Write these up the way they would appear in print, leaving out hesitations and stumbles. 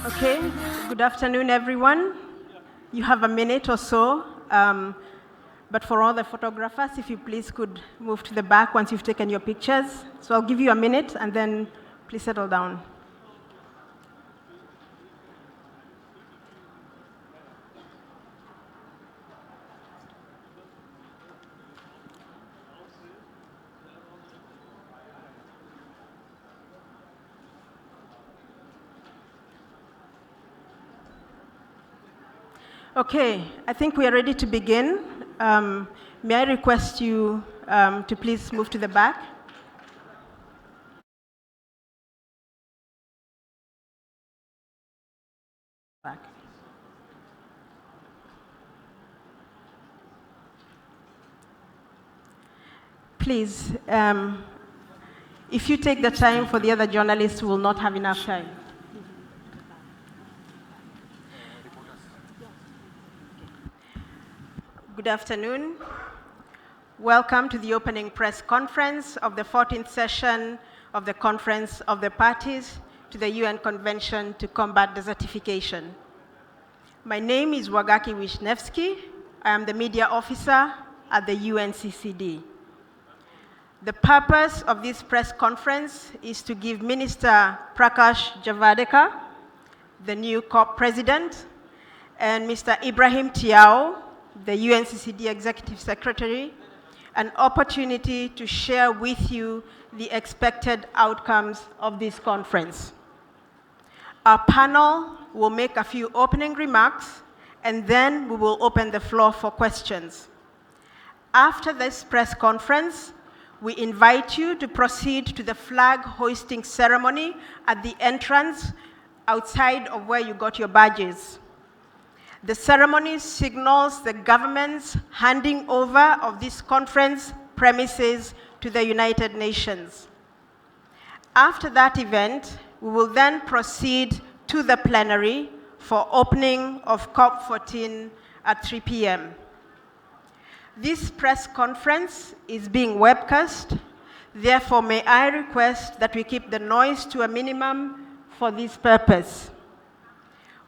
Okay, good afternoon, everyone. You have a minute or so, but for all the photographers, if you please could move to the back once you've taken your pictures. So I'll give you a minute, and then please settle down. Okay, I think we are ready to begin. May I request you to please move to the back? Back. Please, if you take the time for the other journalists, we will not have enough time. Good afternoon. Welcome to the opening press conference of the 14th session of the Conference of the Parties to the UN Convention to Combat Desertification. My name is Wagaki Wisniewski. I am the media officer at the UNCCD. The purpose of this press conference is to give Minister Prakash Javadekar, the new COP president, and Mr. Ibrahim Tiao, the UNCCD Executive Secretary, an opportunity to share with you the expected outcomes of this conference. Our panel will make a few opening remarks, and then we will open the floor for questions. After this press conference, we invite you to proceed to the flag hoisting ceremony at the entrance outside of where you got your badges. The ceremony signals the government's handing over of this conference premises to the United Nations. After that event, we will then proceed to the plenary for opening of COP14 at 3 p.m. This press conference is being webcast. Therefore, may I request that we keep the noise to a minimum for this purpose.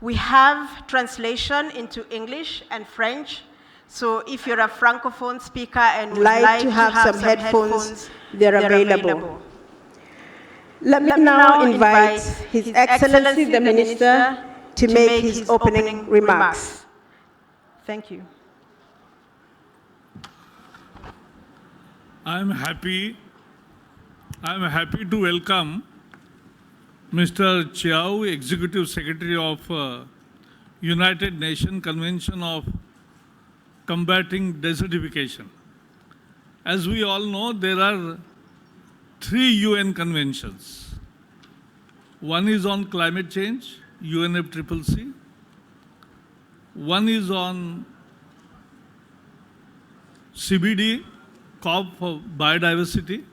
We have translation into English and French, so if you're a Francophone speaker and would like to have some headphones, they're available. Let me now invite His Excellency the Minister to make his opening remarks. Thank you. I'm happy to welcome Mr. Chiao, Executive Secretary of United Nations Convention of Combating Desertification. As we all know, there are 3 UN conventions. One is on climate change, UNFCCC. One is on CBD, COP for biodiversity.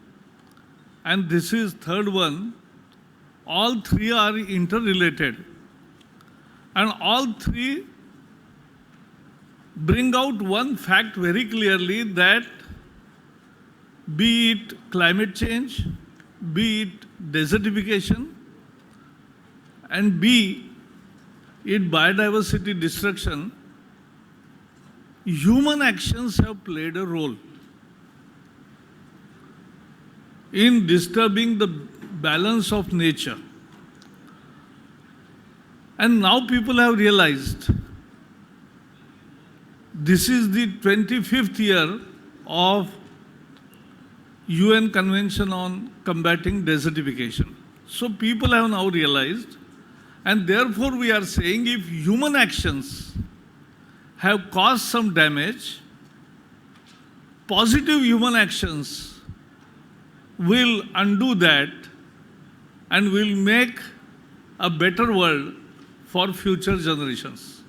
And this is third one. All 3 are interrelated. And all 3 bring out one fact very clearly, that be it climate change, be it desertification, and be it biodiversity destruction, human actions have played a role in disturbing the balance of nature. And now people have realized this is the 25th year of UN Convention on Combating Desertification. So people have now realized, and therefore we are saying, if human actions have caused some damage, positive human actions will undo that and will make a better world for future generations.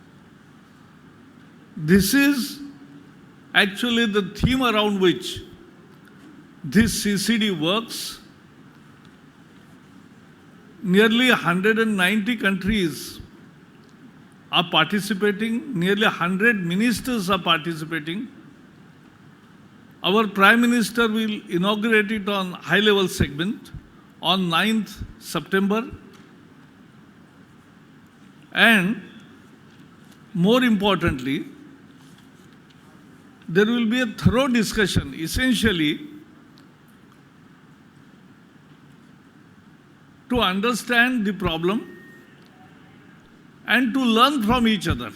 This is actually the theme around which this CCD works. Nearly 190 countries are participating, nearly 100 ministers are participating. Our Prime Minister will inaugurate it on high-level segment on 9th September. And more importantly, there will be a thorough discussion, essentially, to understand the problem and to learn from each other.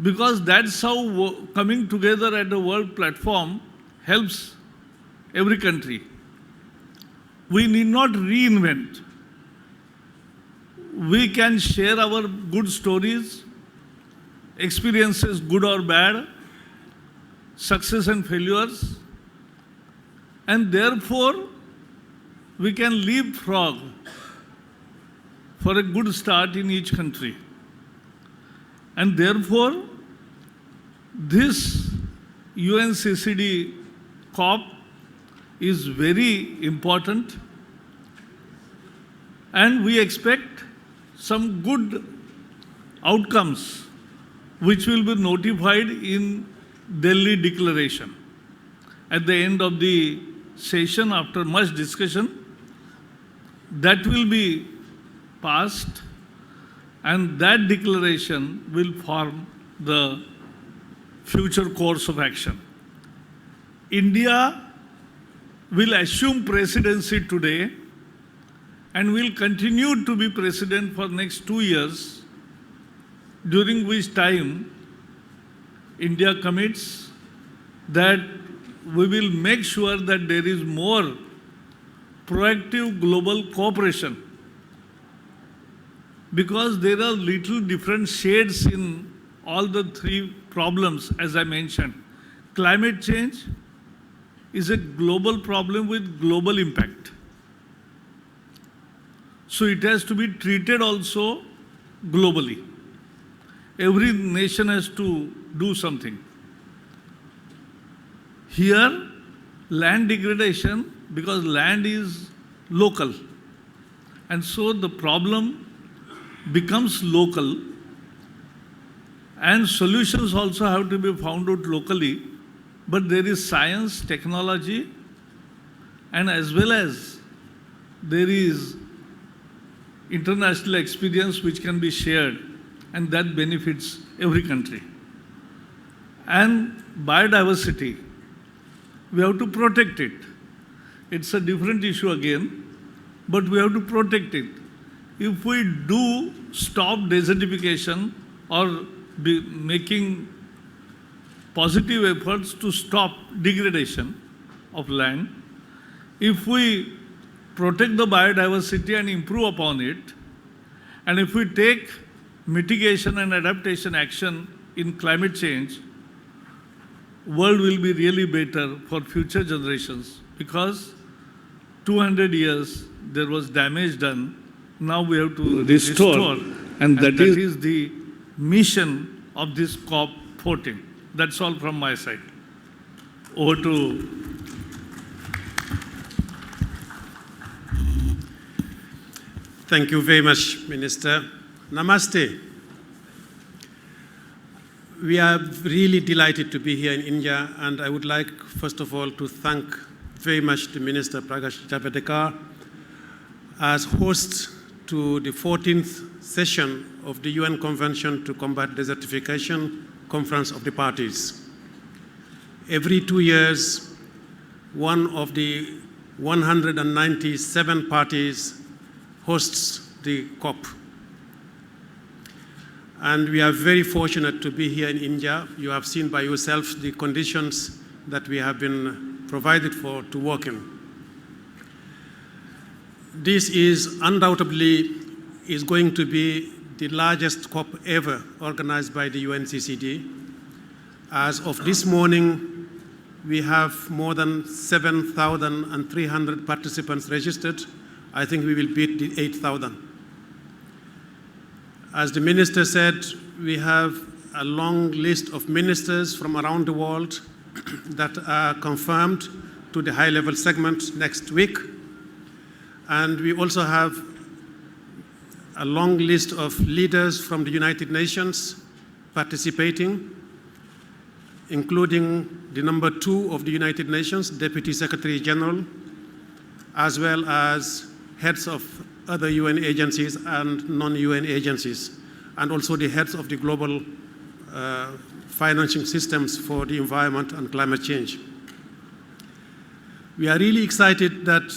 Because that's how coming together at a world platform helps every country. We need not reinvent. We can share our good stories, experiences, good or bad, success and failures, and therefore we can leapfrog for a good start in each country. And therefore, this UNCCD COP is very important, and we expect some good outcomes which will be notified in Delhi Declaration. At the end of the session, after much discussion, that will be passed, and that declaration will form the future course of action. India will assume presidency today and will continue to be president for next 2 years, during which time India commits that we will make sure that there is more proactive global cooperation, because there are little different shades in all the three problems, as I mentioned. Climate change is a global problem with global impact. So it has to be treated also globally. Every nation has to do something. Here, land degradation, because land is local, and so the problem becomes local, and solutions also have to be found out locally. But there is science, technology, and as well as there is international experience which can be shared, and that benefits every country. And biodiversity, we have to protect it. It's a different issue again, but we have to protect it. If we do stop desertification or be making positive efforts to stop degradation of land, if we protect the biodiversity and improve upon it, and if we take mitigation and adaptation action in climate change, world will be really better for future generations, because 200 years there was damage done. Now we have to restore, and that is the mission of this COP14. That's all from my side. Over to... Thank you very much, Minister. Namaste. We are really delighted to be here in India, and I would like, first of all, to thank very much the Minister Prakash Javadekar as host to the 14th session of the UN Convention to Combat Desertification Conference of the Parties. Every 2 years, one of the 197 parties hosts the COP. And we are very fortunate to be here in India. You have seen by yourself the conditions that we have been provided for to work in. This is undoubtedly going to be the largest COP ever organized by the UNCCD. As of this morning, we have more than 7,300 participants registered. I think we will beat the 8,000. As the minister said, we have a long list of ministers from around the world that are confirmed to the high-level segment next week. And we also have a long list of leaders from the United Nations participating, including the number 2 of the United Nations, Deputy Secretary General, as well as heads of other UN agencies and non-UN agencies, and also the heads of the global financing systems for the environment and climate change. We are really excited that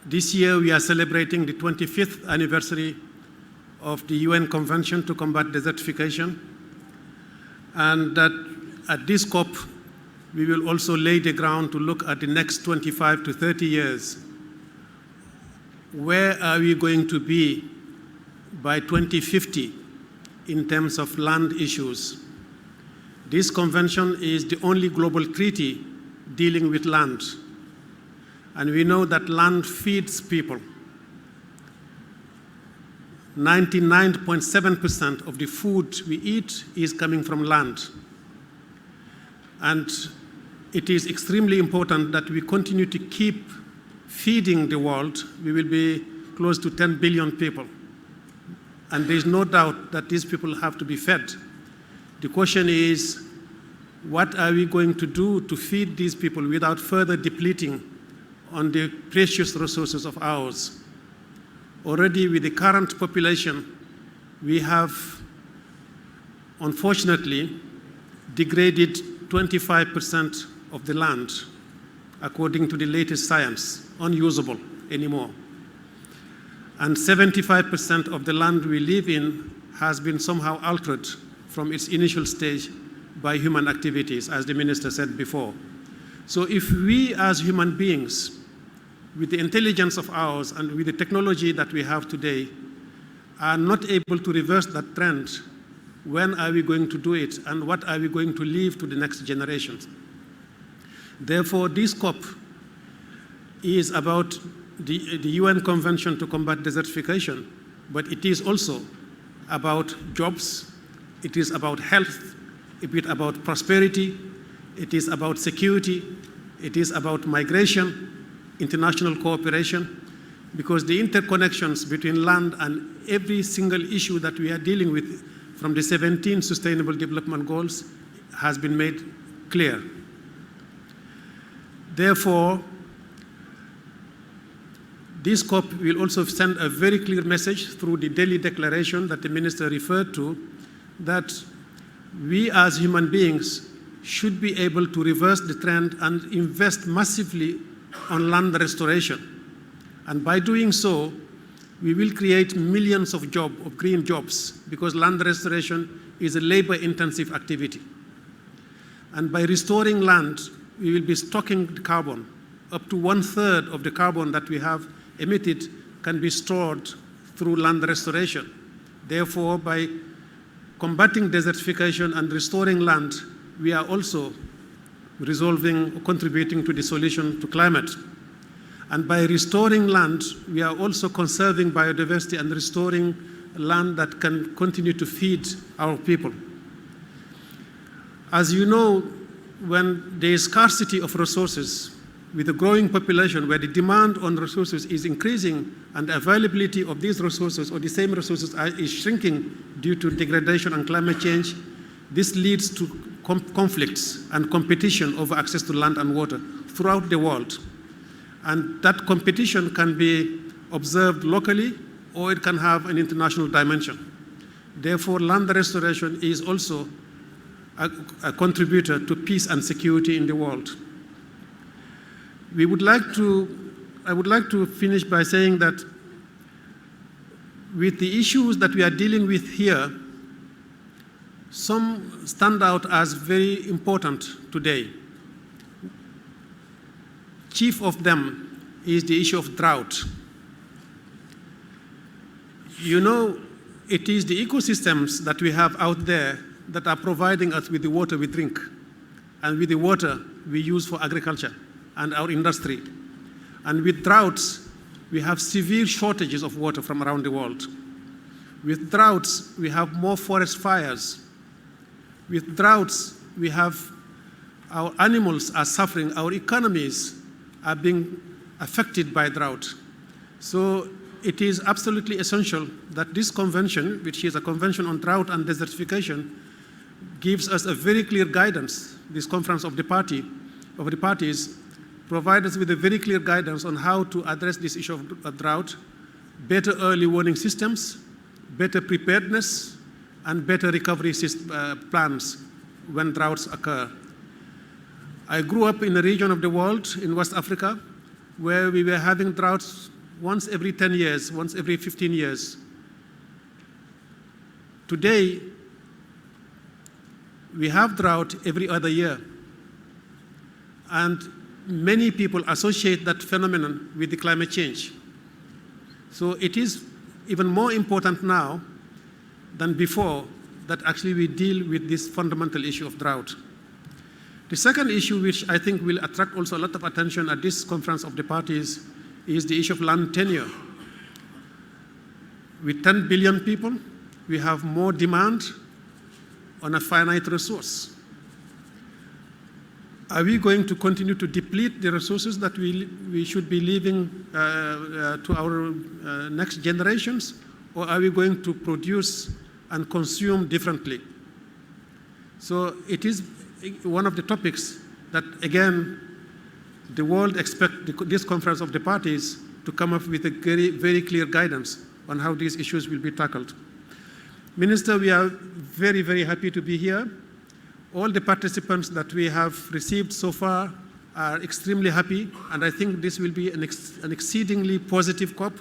this year we are celebrating the 25th anniversary of the UN Convention to Combat Desertification, and that at this COP we will also lay the ground to look at the next 25 to 30 years. Where are we going to be by 2050 in terms of land issues? This convention is the only global treaty dealing with land. And we know that land feeds people. 99.7% of the food we eat is coming from land. And it is extremely important that we continue to keep feeding the world. We will be close to 10 billion people. And there is no doubt that these people have to be fed. The question is, what are we going to do to feed these people without further depleting on the precious resources of ours? Already with the current population, we have, unfortunately, degraded 25% of the land, according to the latest science, unusable anymore. And 75% of the land we live in has been somehow altered from its initial stage by human activities, as the minister said before. So if we as human beings, with the intelligence of ours and with the technology that we have today, are not able to reverse that trend, when are we going to do it, and what are we going to leave to the next generations? Therefore, this COP is about the UN Convention to Combat Desertification, but it is also about jobs, it is about health, it is about prosperity, it is about security, it is about migration, international cooperation, because the interconnections between land and every single issue that we are dealing with from the 17 Sustainable Development Goals has been made clear. Therefore, this COP will also send a very clear message through the Delhi Declaration that the minister referred to, that we as human beings should be able to reverse the trend and invest massively on land restoration. And by doing so, we will create millions of green jobs, because land restoration is a labor-intensive activity. And by restoring land, we will be stocking carbon. Up to 1/3 of the carbon that we have emitted can be stored through land restoration. Therefore, by combating desertification and restoring land, we are also contributing to the solution to climate. And by restoring land, we are also conserving biodiversity and restoring land that can continue to feed our people. As you know, when there is scarcity of resources, with a growing population where the demand on resources is increasing and the availability of these resources or the same resources is shrinking due to degradation and climate change, this leads to conflicts and competition over access to land and water throughout the world. And that competition can be observed locally, or it can have an international dimension. Therefore, land restoration is also a contributor to peace and security in the world. I would like to finish by saying that with the issues that we are dealing with here, some stand out as very important today. Chief of them is the issue of drought. You know, it is the ecosystems that we have out there that are providing us with the water we drink and with the water we use for agriculture and our industry. And with droughts, we have severe shortages of water from around the world. With droughts, we have more forest fires. With droughts, we have our animals are suffering, our economies are being affected by drought. So it is absolutely essential that this convention, which is a convention on drought and desertification, gives us a very clear guidance. This conference of the parties provides us with a very clear guidance on how to address this issue of drought, better early warning systems, better preparedness, and better recovery plans when droughts occur. I grew up in a region of the world in West Africa where we were having droughts once every 10 years, once every 15 years. Today, we have drought every other year. And many people associate that phenomenon with the climate change. So it is even more important now than before that actually we deal with this fundamental issue of drought. The second issue, which I think will attract also a lot of attention at this conference of the parties, is the issue of land tenure. With 10 billion people, we have more demand on a finite resource. Are we going to continue to deplete the resources that we should be leaving to our next generations, or are we going to produce and consume differently? So it is one of the topics that, again, the world expects this conference of the parties to come up with a very, very clear guidance on how these issues will be tackled. Minister, we are very, very happy to be here. All the participants that we have received so far are extremely happy, and I think this will be an exceedingly positive COP,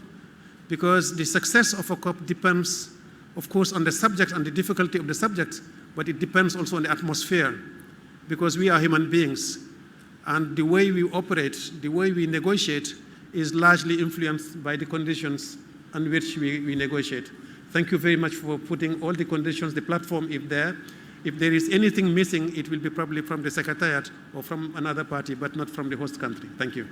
because the success of a COP depends, of course, on the subject and the difficulty of the subject, but it depends also on the atmosphere, because we are human beings, and the way we operate, the way we negotiate, is largely influenced by the conditions on which we negotiate. Thank you very much for putting all the conditions, the platform is there. If there is anything missing, it will be probably from the Secretariat or from another party, but not from the host country. Thank you.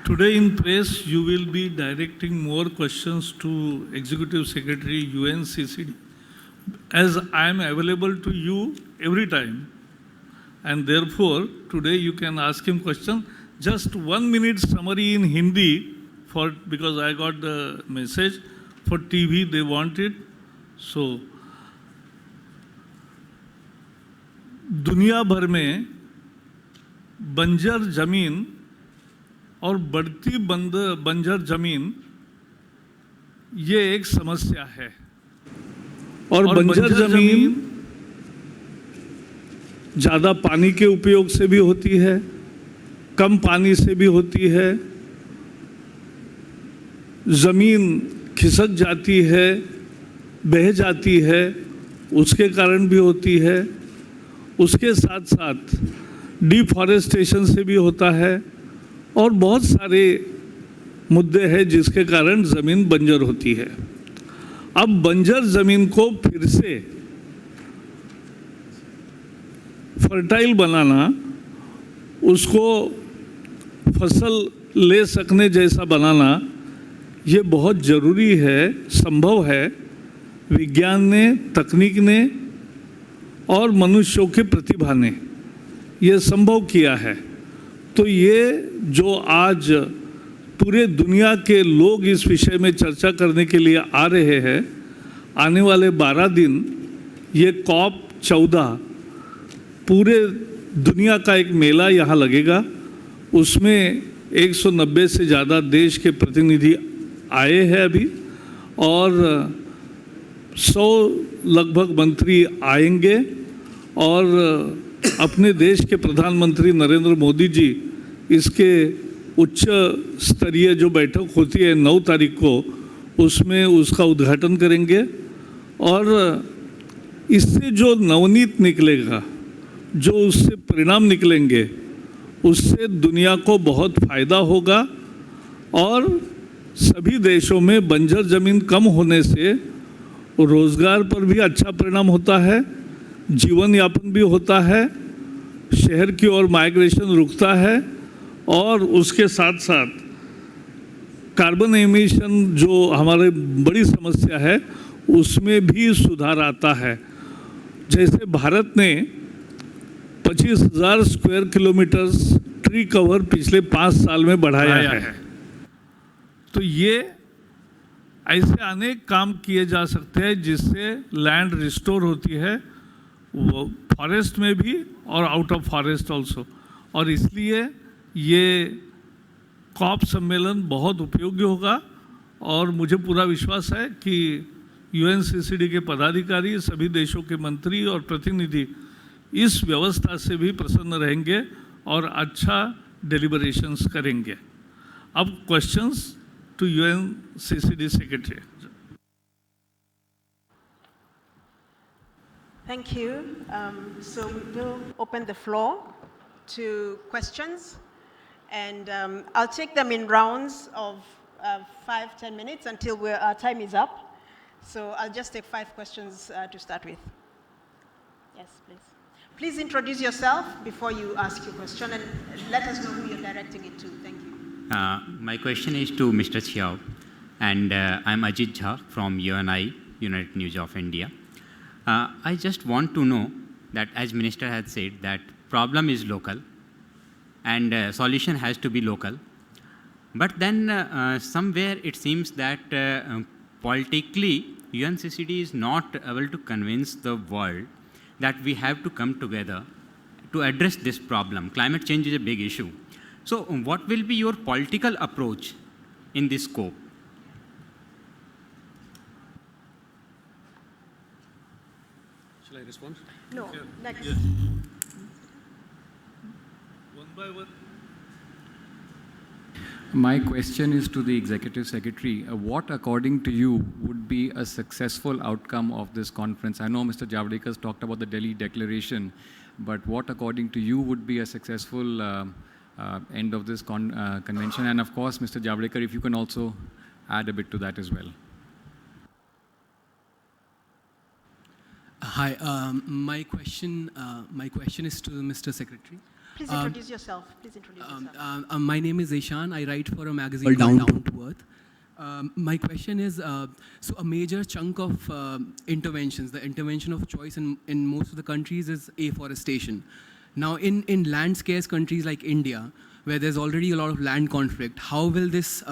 Today in press, you will be directing more questions to Executive Secretary UNCCD, as I am available to you every time. And therefore, today you can ask him question. Just 1 minute summary in Hindi, because I got the message. For TV, they want it. So, दुनिया भर में बंजर जमीन और बढ़ती बंजर जमीन ये एक समस्या है, और बंजर जमीन ज़्यादा पानी के उपयोग से भी होती है, कम पानी से भी होती है, ज़मीन खिसक जाती है, बह जाती है, उसके कारण भी होती है। उसके साथ साथ डिफॉरेस्टेशन से भी होता है, और बहुत सारे मुद्दे हैं जिसके कारण ज़मीन बंजर होती है। अब बंजर ज़मीन को फिर से फर्टाइल बनाना, उसको फसल ले सकने जैसा बनाना, ये बहुत ज़रूरी है, संभव है। विज्ञान ने, तकनीक ने और मनुष्यों की प्रतिभा ने ये संभव किया है। तो ये जो आज पूरे दुनिया के लोग इस विषय में चर्चा करने के लिए आ रहे हैं, आने वाले 12 दिन ये COP14 पूरे दुनिया का एक मेला यहाँ लगेगा। उसमें 190 से ज़्यादा देश के प्रतिनिधि आए हैं अभी, और 100 लगभग मंत्री आएंगे, और अपने देश के प्रधानमंत्री नरेंद्र मोदी जी इसके उच्च स्तरीय जो बैठक होती है 9 तारीख को, उसमें उसका उद्घाटन करेंगे। और इससे जो नवनीत निकलेगा, जो उससे परिणाम निकलेंगे, उससे दुनिया को बहुत फ़ायदा होगा, और सभी देशों में बंजर ज़मीन कम होने से रोज़गार पर भी अच्छा परिणाम होता है, जीवन यापन भी होता है, शहर की ओर माइग्रेशन रुकता है, और उसके साथ साथ कार्बन एमिशन जो हमारे बड़ी समस्या है उसमें भी सुधार आता है। जैसे भारत ने 25,000 स्क्वायर किलोमीटर ट्री कवर पिछले 5 साल में बढ़ाया है। तो ये ऐसे अनेक काम किए जा सकते हैं जिससे लैंड रिस्टोर होती है, वो फॉरेस्ट में भी और आउट ऑफ फॉरेस्ट ऑल्सो। और इसलिए ये कॉप सम्मेलन बहुत उपयोगी होगा और मुझे पूरा विश्वास है कि यूएनसीसीडी के पदाधिकारी, सभी देशों के मंत्री और प्रतिनिधि इस व्यवस्था से भी प्रसन्न रहेंगे और अच्छा डिलिबरेशंस करेंगे। अब questions to UNCCD secretary. Thank you. So we will open the floor to questions, and I'll take them in rounds of 5-10 minutes until our time is up. So I'll just take 5 questions to start with. Yes, please. Please introduce yourself before you ask your question, and let us know who you're directing it to. Thank you. My question is to Mr. Xiao, and I'm Ajit Jha from UNI, United News of India. I just want to know that, as Minister had said, that problem is local and solution has to be local. But then somewhere it seems that politically UNCCD is not able to convince the world that we have to come together to address this problem. Climate change is a big issue. So what will be your political approach in this scope? Shall I respond? No, next. Yes. One by one. My question is to the Executive Secretary. What, according to you, would be a successful outcome of this conference? I know Mr. Javadekar has talked about the Delhi Declaration, but what, according to you, would be a successful end of this convention? And of course, Mr. Javadekar, if you can also add a bit to that as well. Hi, my question is to Mr. Secretary. Please introduce yourself. Please introduce yourself. My name is Ishan. I write for a magazine called Down to Earth. My question is, so a major chunk of interventions, the intervention of choice in most of the countries is afforestation. Now, in land-scarce countries like India, where there's already a lot of land conflict, how will this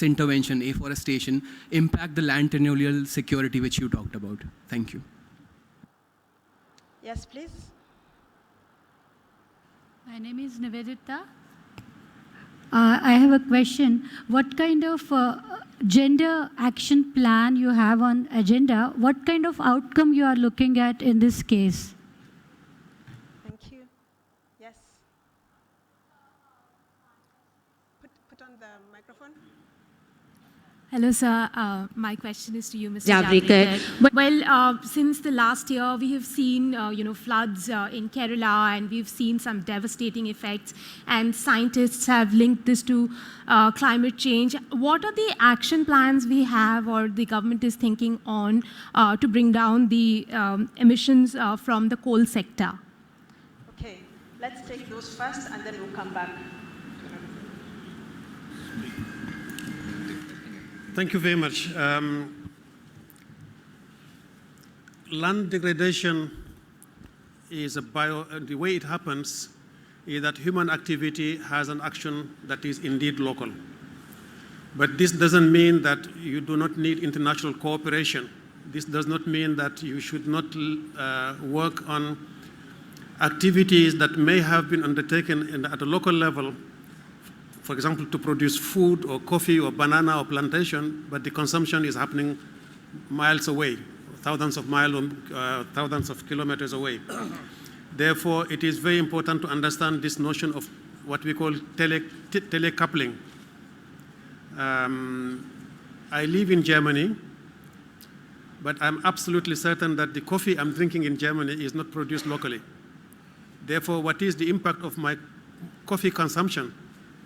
intervention, afforestation, impact the land tenurial security which you talked about? Thank you. Yes, please. My name is Nivedita. I have a question. What kind of gender action plan you have on agenda? What kind of outcome you are looking at in this case? Thank you. Yes. Put on the microphone. Hello, sir. My question is to you, Mr. Javadekar. Well, since the last year, we have seen, floods in Kerala, and we've seen some devastating effects, and scientists have linked this to climate change. What are the action plans we have, or the government is thinking on, to bring down the emissions from the coal sector? Okay, let's take those first, and then we'll come back. Thank you very much. Land degradation is the way it happens is that human activity has an action that is indeed local. But this doesn't mean that you do not need international cooperation. This does not mean that you should not work on activities that may have been undertaken at a local level, for example, to produce food or coffee or banana or plantation, but the consumption is happening miles away, thousands of miles or thousands of kilometers away. Therefore, it is very important to understand this notion of what we call telecoupling. I live in Germany, but I'm absolutely certain that the coffee I'm drinking in Germany is not produced locally. Therefore, what is the impact of my coffee consumption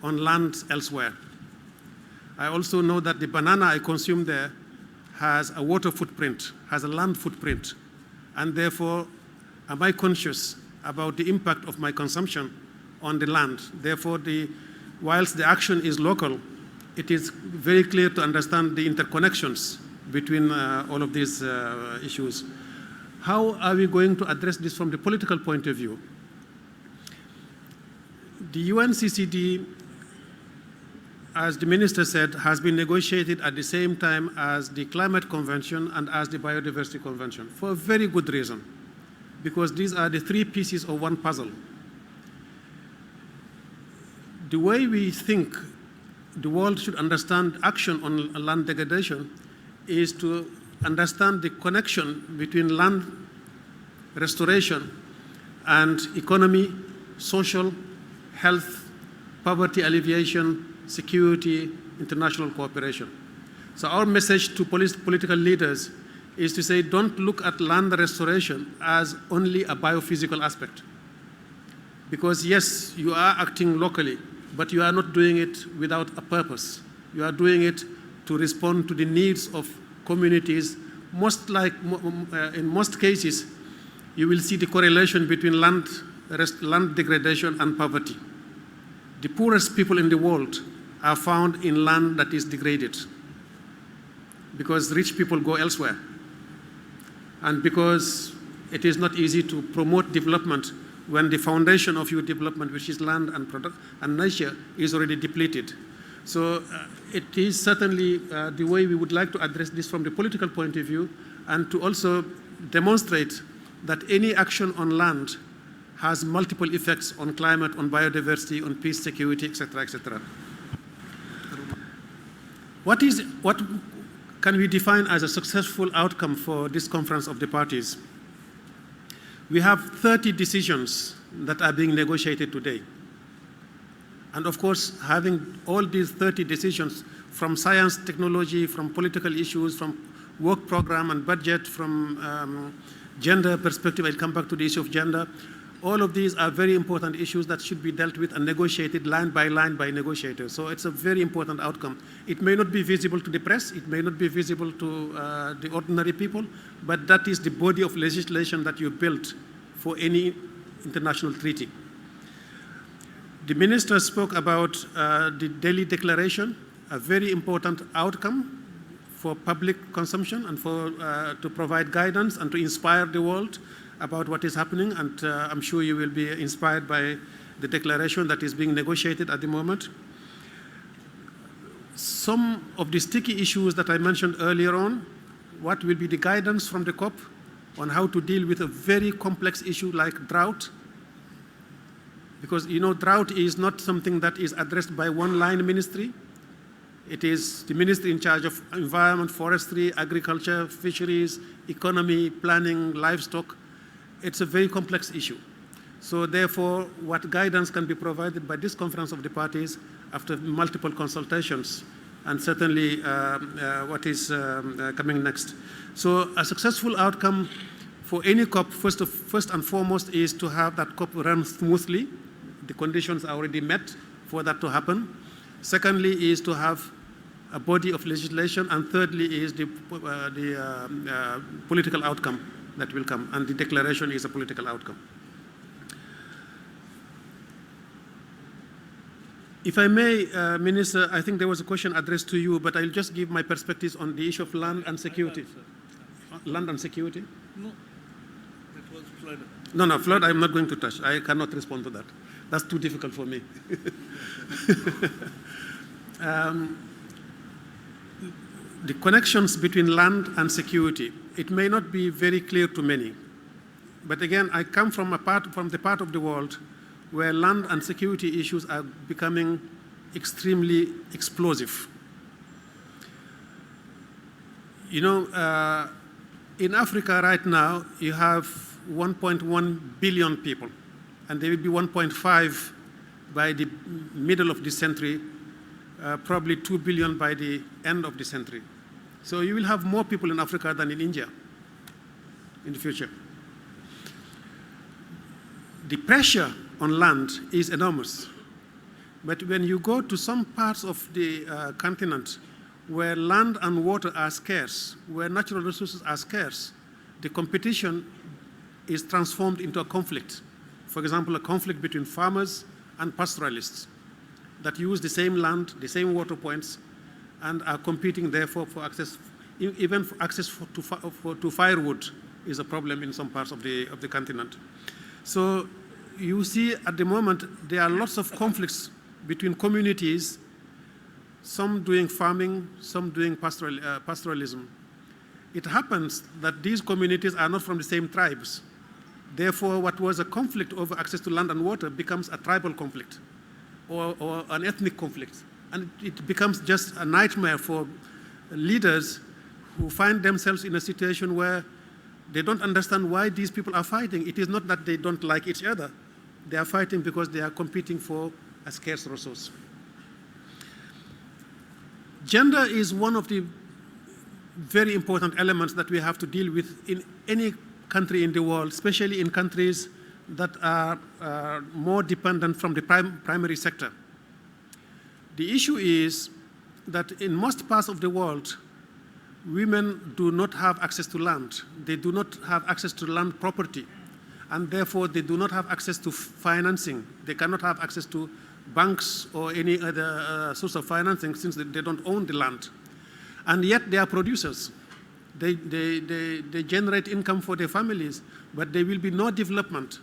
on land elsewhere? I also know that the banana I consume there has a water footprint, has a land footprint, and therefore, am I conscious about the impact of my consumption on the land? Therefore, whilst the action is local, it is very clear to understand the interconnections between all of these issues. How are we going to address this from the political point of view? The UNCCD, as the minister said, has been negotiated at the same time as the Climate Convention and as the Biodiversity Convention, for a very good reason, because these are the three pieces of one puzzle. The way we think the world should understand action on land degradation is to understand the connection between land restoration and economy, social, health, poverty alleviation, security, international cooperation. So our message to political leaders is to say, don't look at land restoration as only a biophysical aspect. Because yes, you are acting locally, but you are not doing it without a purpose. You are doing it to respond to the needs of communities. In most cases, you will see the correlation between land degradation and poverty. The poorest people in the world are found in land that is degraded because rich people go elsewhere, and because it is not easy to promote development when the foundation of your development, which is land and nature, is already depleted. So it is certainly the way we would like to address this from the political point of view, and to also demonstrate that any action on land has multiple effects on climate, on biodiversity, on peace, security, etc., etc. What can we define as a successful outcome for this conference of the parties? We have 30 decisions that are being negotiated today. And of course, having all these 30 decisions from science, technology, from political issues, from work program and budget, from gender perspective, I'll come back to the issue of gender. All of these are very important issues that should be dealt with and negotiated line by negotiators. So it's a very important outcome. It may not be visible to the press, it may not be visible to the ordinary people, but that is the body of legislation that you built for any international treaty. The minister spoke about the Delhi Declaration, a very important outcome for public consumption and to provide guidance and to inspire the world about what is happening, and I'm sure you will be inspired by the declaration that is being negotiated at the moment. Some of the sticky issues that I mentioned earlier on, what will be the guidance from the COP on how to deal with a very complex issue like drought? Because, you know, drought is not something that is addressed by one line ministry. It is the ministry in charge of environment, forestry, agriculture, fisheries, economy, planning, livestock. It's a very complex issue. So therefore, what guidance can be provided by this conference of the parties after multiple consultations, and certainly what is coming next. So a successful outcome for any COP, first and foremost, is to have that COP run smoothly. The conditions are already met for that to happen. Secondly is to have a body of legislation, and thirdly is the political outcome that will come, and the declaration is a political outcome. If I may, Minister, I think there was a question addressed to you, but I'll just give my perspectives on the issue of land and security. Land and security? No, it was flood. No, flood I'm not going to touch. I cannot respond to that. That's too difficult for me. The connections between land and security, it may not be very clear to many. But again, I come from the part of the world where land and security issues are becoming extremely explosive. You know, in Africa right now, you have 1.1 billion people, and there will be 1.5 by the middle of this century, probably 2 billion by the end of the century. So you will have more people in Africa than in India in the future. The pressure on land is enormous. But when you go to some parts of the continent where land and water are scarce, where natural resources are scarce, the competition is transformed into a conflict. For example, a conflict between farmers and pastoralists that use the same land, the same water points, and are competing therefore for access, even for access to firewood is a problem in some parts of the continent. So you see at the moment there are lots of conflicts between communities, some doing farming, some doing pastoralism. It happens that these communities are not from the same tribes. Therefore, what was a conflict over access to land and water becomes a tribal conflict or an ethnic conflict. And it becomes just a nightmare for leaders who find themselves in a situation where they don't understand why these people are fighting. It is not that they don't like each other. They are fighting because they are competing for a scarce resource. Gender is one of the very important elements that we have to deal with in any country in the world, especially in countries that are more dependent from the primary sector. The issue is that in most parts of the world, women do not have access to land. They do not have access to land property, and therefore they do not have access to financing. They cannot have access to banks or any other source of financing since they don't own the land. And yet they are producers. They generate income for their families, but there will be no development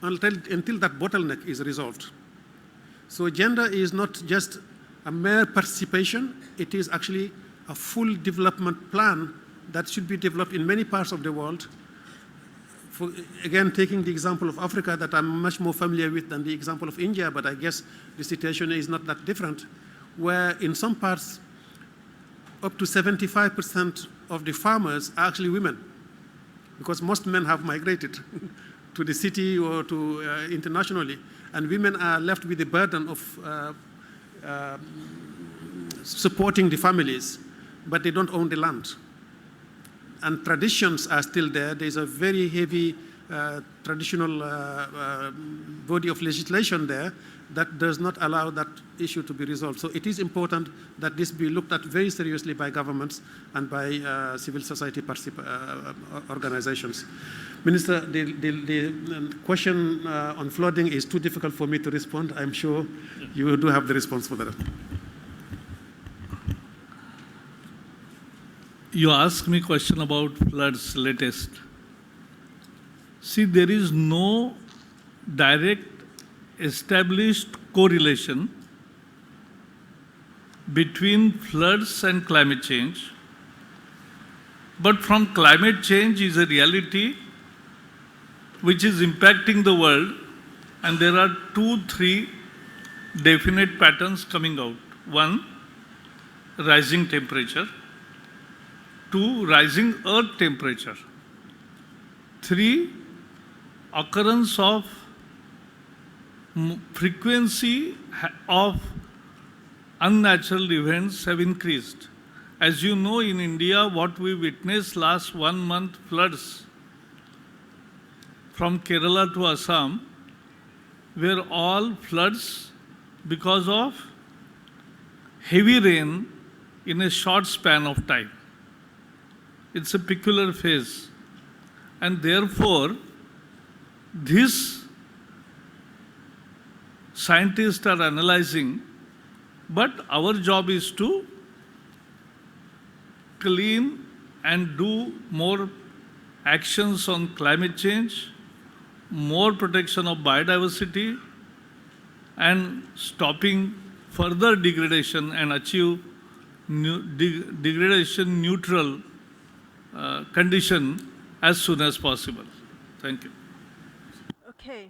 until that bottleneck is resolved. So gender is not just a mere participation, it is actually a full development plan that should be developed in many parts of the world. Again, taking the example of Africa that I'm much more familiar with than the example of India, but I guess the situation is not that different, where in some parts, up to 75% of the farmers are actually women, because most men have migrated to the city or to internationally, and women are left with the burden of supporting the families, but they don't own the land. And traditions are still there. There's a very heavy traditional body of legislation there that does not allow that issue to be resolved. So it is important that this be looked at very seriously by governments and by civil society organizations. Minister, the question on flooding is too difficult for me to respond. I'm sure you do have the response for that. You asked me a question about floods latest. See, there is no direct established correlation between floods and climate change. But from climate change is a reality which is impacting the world, and there are 2-3 definite patterns coming out. 1, rising temperature. 2, rising earth temperature. 3, occurrence of frequency of unnatural events have increased. As you know, in India, what we witnessed last 1 month, floods from Kerala to Assam were all floods because of heavy rain in a short span of time. It's a peculiar phase. And therefore, this scientists are analyzing, but our job is to clean and do more actions on climate change, more protection of biodiversity, and stopping further degradation and achieve degradation neutral condition as soon as possible. Thank you. Okay.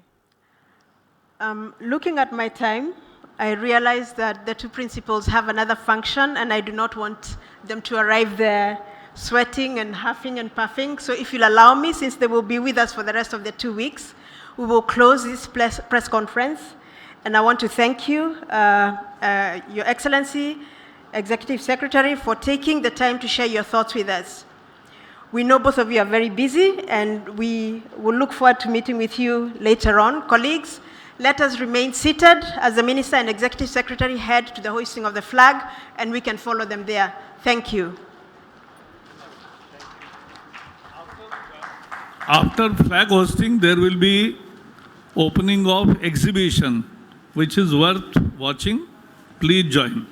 Looking at my time, I realize that the 2 principals have another function, and I do not want them to arrive there sweating and huffing and puffing. So if you'll allow me, since they will be with us for the rest of the 2 weeks, we will close this press conference. And I want to thank you, Your Excellency, Executive Secretary, for taking the time to share your thoughts with us. We know both of you are very busy, and we will look forward to meeting with you later on. Colleagues, let us remain seated as the Minister and Executive Secretary head to the hoisting of the flag, and we can follow them there. Thank you. After flag hosting, there will be opening of exhibition, which is worth watching. Please join.